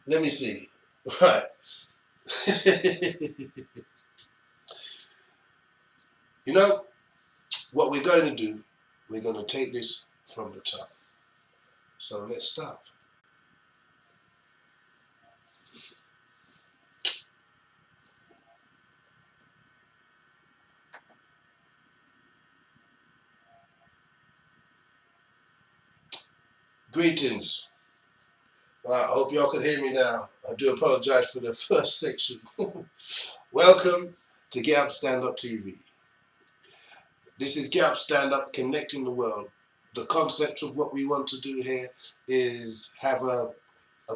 Let me see. Right. You know what we're going to do? We're going to take this from the top. So let's start. Greetings. I hope y'all can hear me now. I do apologize for the first section. Welcome to Get Up Stand Up TV. This is Get Up Stand Up Connecting the World. The concept of what we want to do here is have a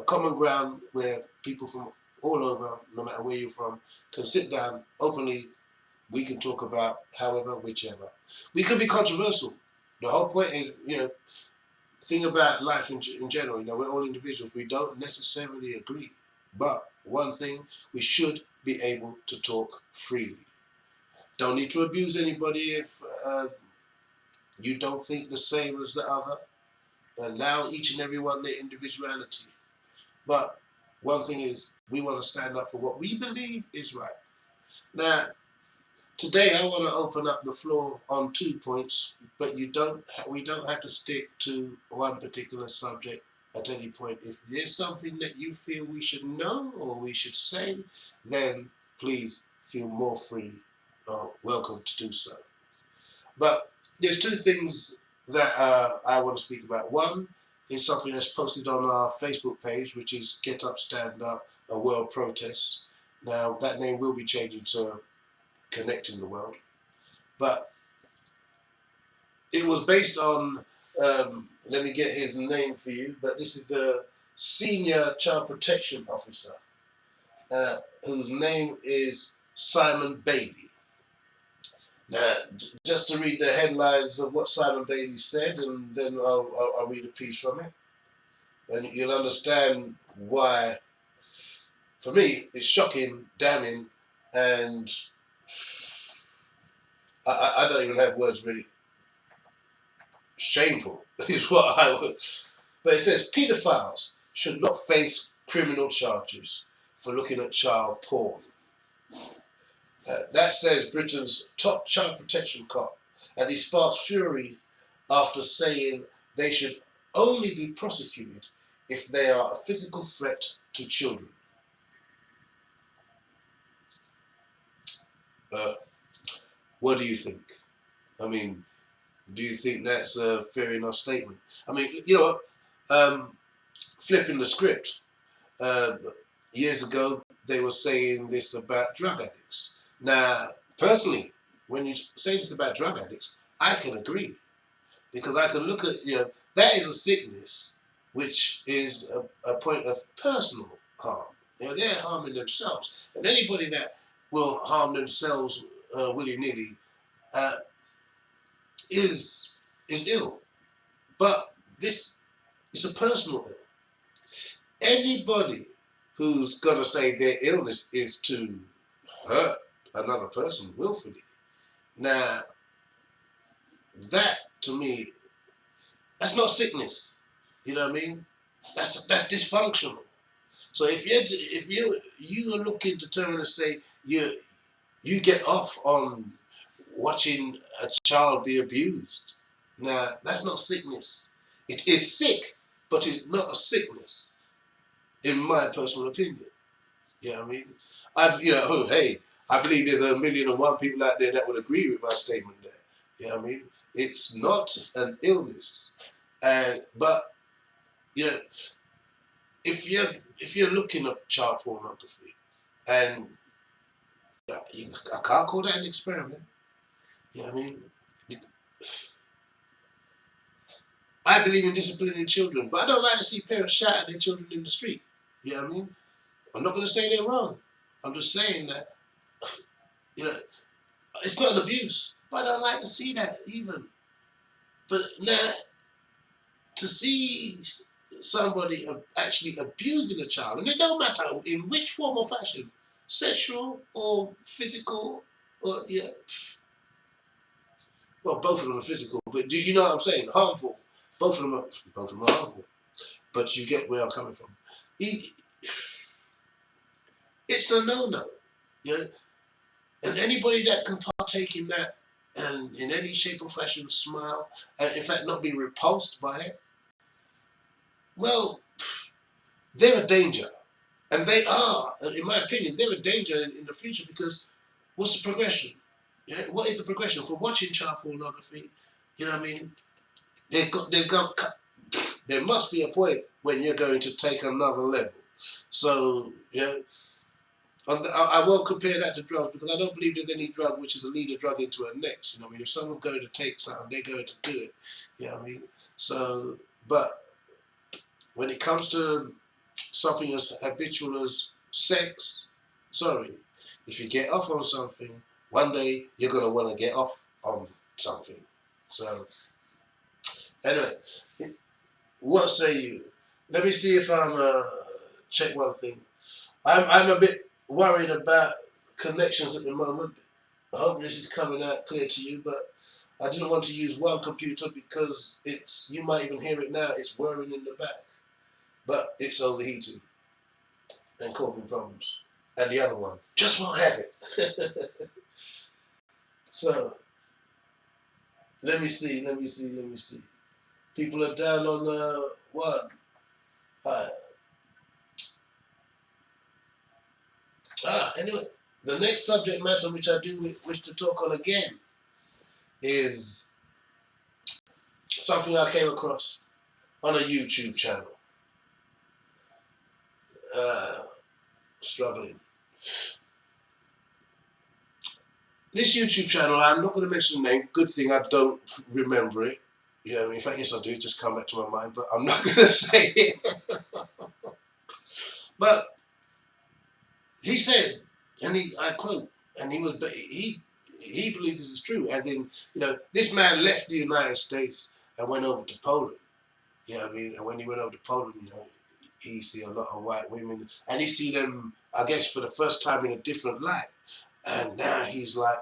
common ground where people from all over, no matter where you're from, can sit down openly. We can talk about however, whichever. We could be controversial. The whole point is, thing about life in general, we're all individuals. We don't necessarily agree. But one thing, we should be able to talk freely. Don't need to abuse anybody if you don't think the same as the other. Allow each and every one their individuality. But one thing is, we want to stand up for what we believe is right. Now, today I want to open up the floor on 2 points, but we don't have to stick to one particular subject at any point. If there's something that you feel we should know or we should say, then please feel more free or welcome to do so. But there's two things that I want to speak about. One is something that's posted on our Facebook page, which is Get Up, Stand Up, a World Protest. Now, that name will be changing to Connecting the World. But it was based on, let me get his name for you, but this is the Senior Child Protection Officer, whose name is Simon Bailey. Now, just to read the headlines of what Simon Bailey said, and then I'll read a piece from it. And you'll understand why, for me, it's shocking, damning, and I don't even have words really. Shameful is what I would. But it says paedophiles should not face criminal charges for looking at child porn. That says Britain's top child protection cop, as he sparks fury after saying they should only be prosecuted if they are a physical threat to children. Uh, what do you think? I mean, do you think that's a fair enough statement? I mean, flipping the script. Uh, Years ago, they were saying this about drug addicts. Now, personally, when you say this about drug addicts, I can agree because I can look at that is a sickness, which is a point of personal harm. They're harming themselves, and anybody that will harm themselves willy nilly uh, is ill. But this is a personal ill. Anybody who's gonna say their illness is to hurt another person willfully. Now, that to me, that's not sickness. You know what I mean? That's dysfunctional. So if you are looking to turn and say you get off on watching a child be abused, now that's not sickness. It is sick, but it's not a sickness, in my personal opinion. You know what I mean? Hey, I believe there's 1,000,001 people out there that would agree with my statement there. You know what I mean? It's not an illness, but you know, if you're looking at child pornography, and I can't call that an experiment. You know what I mean? I believe in disciplining children, but I don't like to see parents shout at their children in the street. You know what I mean? I'm not going to say they're wrong. I'm just saying that you know it's not an abuse, but I don't like to see that even. But now, to see somebody actually abusing a child, and it don't matter in which form or fashion, sexual or physical, or well, both of them are physical. But do you know what I'm saying? Harmful. Both of them are harmful. But you get where I'm coming from. it's a no-no. You know, and anybody that can partake in that and in any shape or fashion smile, and in fact not be repulsed by it, well, they're a danger. And they are, in my opinion, they're a danger in the future because what's the progression? Yeah, what is the progression from watching child pornography? You know what I mean? There must be a point when you're going to take another level. So, you know, I won't compare that to drugs because I don't believe there's any drug which is a leader drug into a next. You know what I mean? If someone's going to take something, they're going to do it. You know what I mean? So, but when it comes to something as habitual as sex, sorry, if you get off on something, one day you're going to want to get off on something. So, anyway, what say you? Let me see if I'm check one thing. I'm a bit worried about connections at the moment. I hope this is coming out clear to you, but I didn't want to use one computer because it's, you might even hear it now, it's whirring in the back. But it's overheating and causing problems. And the other one just won't have it. So, let me see. People are down on one. Alright. Anyway, the next subject matter which I do wish to talk on again is something I came across on a YouTube channel. Struggling. This YouTube channel, I'm not going to mention the name. Good thing I don't remember it. You know, in fact, yes, I do. It just come back to my mind, but I'm not going to say it. But he said, and I quote, and he believes this is true. As in, you know, this man left the United States and went over to Poland. You know what I mean? And when he went over to Poland, you know, he see a lot of white women, and he see them, I guess, for the first time in a different light. And now he's like,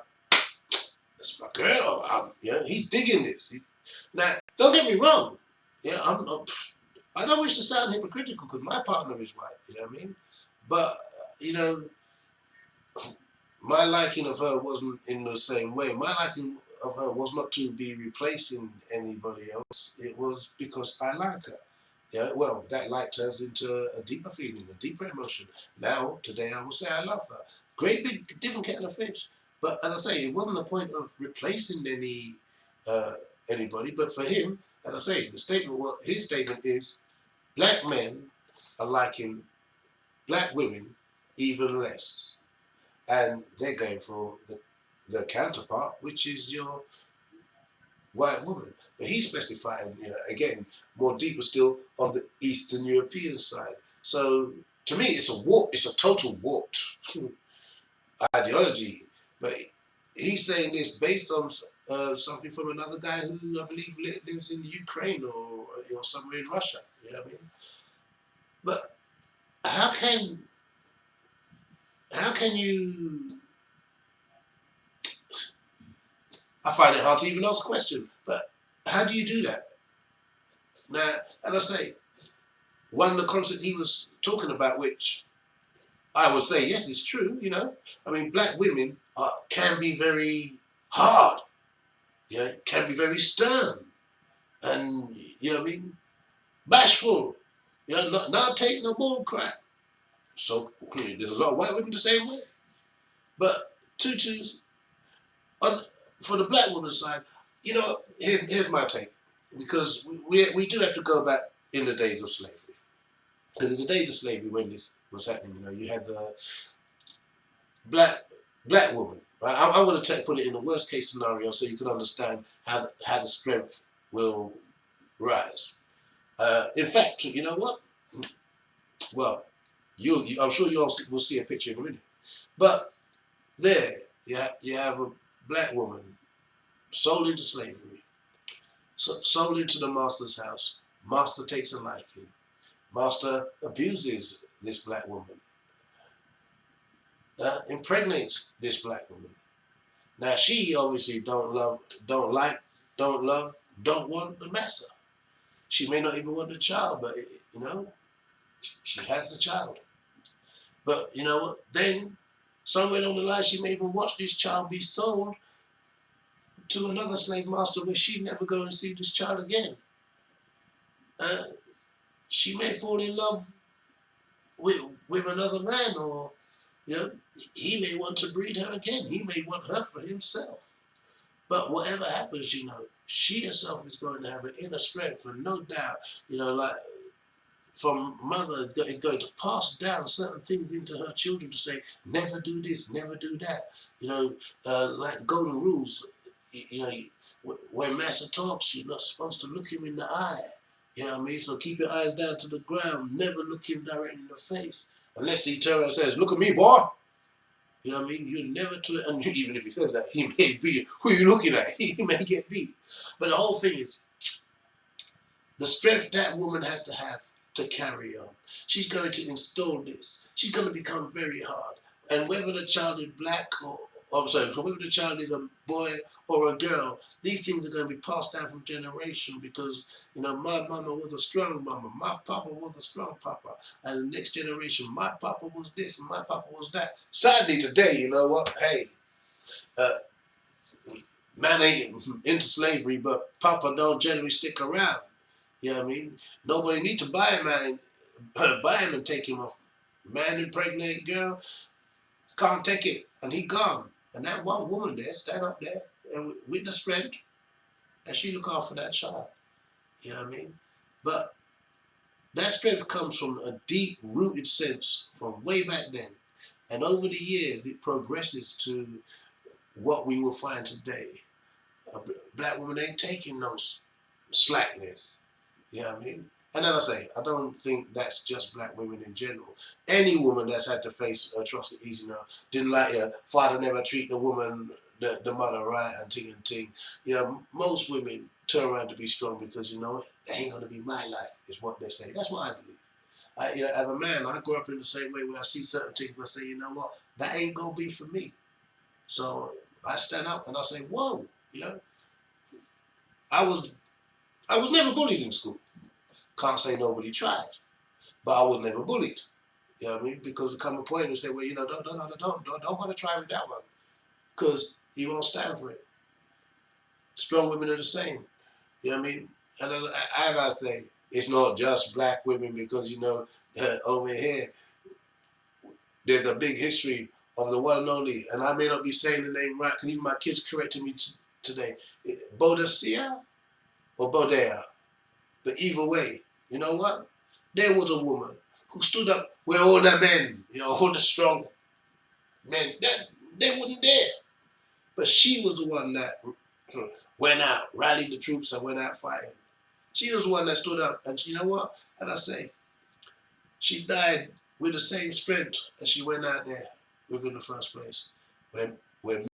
that's my girl. You know, he's digging this. Now, don't get me wrong. Yeah, I don't wish to sound hypocritical because my partner is white. You know what I mean? But you know, my liking of her wasn't in the same way. My liking of her was not to be replacing anybody else. It was because I like her. Yeah, well, that like turns into a deeper feeling, a deeper emotion. Now, today, I will say I love her. Great big different kettle of fish. But as I say, it wasn't a point of replacing anybody. But for him, as I say, his statement is, black men are liking black women even less, and they're going for the counterpart, which is your white woman. But he's specifying, you know, again, more deeper still on the Eastern European side. So to me, it's a total warped ideology. But he's saying this based on something from another guy who I believe lives in Ukraine or somewhere in Russia. You know what I mean? But how can you? I find it hard to even ask a question. But how do you do that? Now, and I say, one of the concepts he was talking about, which I would say, yes, it's true, you know. I mean, black women can be very hard, you know, can be very stern, and, you know what I mean, bashful, you know, not take no bull crap. So, there's a lot of white women the same way. But tutus, for the black woman side, you know, here's my take. Because we do have to go back in the days of slavery. Because in the days of slavery, when this was happening, you know, you had the black woman. Right? I'm going to put it in the worst case scenario so you can understand how the strength will rise. In fact, you know what? Well, I'm sure you all will see a picture in a minute. But there, you have a black woman sold into slavery, sold into the master's house. Master takes a liking. Master abuses this black woman, impregnates this black woman. Now she obviously don't love, don't like, don't love, don't want the master. She may not even want the child, but you know, she has the child. But you know what? Then somewhere along the line, she may even watch this child be sold to another slave master where she'd never go and see this child again. Uh, she may fall in love with with another man, or you know, he may want to breed her again. He may want her for himself. But whatever happens, you know, she herself is going to have an inner strength, and no doubt, you know, like from mother is going to pass down certain things into her children to say, never do this, never do that. You know, like golden rules. You know, when master talks, you're not supposed to look him in the eye. You know what I mean? So keep your eyes down to the ground. Never look him directly in the face. Unless he turns and says, look at me, boy. You know what I mean? You never to, and even if he says that, he may be, who are you looking at? He may get beat. But the whole thing is, the strength that woman has to have to carry on. She's going to install this. She's going to become very hard. And whether the child is black or I'm sorry, whether the child is a boy or a girl, these things are going to be passed down from generation because, you know, my mama was a strong mama, my papa was a strong papa, and the next generation, my papa was this and my papa was that. Sadly today, you know what, hey, uh, man ain't into slavery, but papa don't generally stick around. You know what I mean? Nobody need to buy a man, buy him and take him off. Man impregnate girl, can't take it, and he gone. And that one woman there, stand up there, and with the strength, and she look after that child. You know what I mean? But that strength comes from a deep-rooted sense from way back then. And over the years, it progresses to what we will find today. A black woman ain't taking no slackness. You know what I mean? And then I say, I don't think that's just black women in general. Any woman that's had to face atrocities, you know, didn't like your father never treat the woman, the mother right, and ting and ting. You know, most women turn around to be strong because, you know, that ain't gonna be my life, is what they say. That's what I believe. You know, as a man, I grew up in the same way where I see certain things and I say, you know what, that ain't gonna be for me. So I stand up and I say, whoa, you know, I was I was never bullied in school. Can't say nobody tried, but I was never bullied. You know what I mean? Because there come a point and say, well, you know, don't want to try with that one, because he won't stand for it. Strong women are the same. You know what I mean? And I say, it's not just black women because, you know, over here, there's a big history of the one and only, and I may not be saying the name right, because even my kids corrected me today. Boadicea or Bodea? But either way, you know what? There was a woman who stood up where all the men, you know, all the strong men, that they wasn't there. But she was the one that went out, rallied the troops and went out fighting. She was the one that stood up, and you know what? And I say, she died with the same strength as she went out there with in the first place. When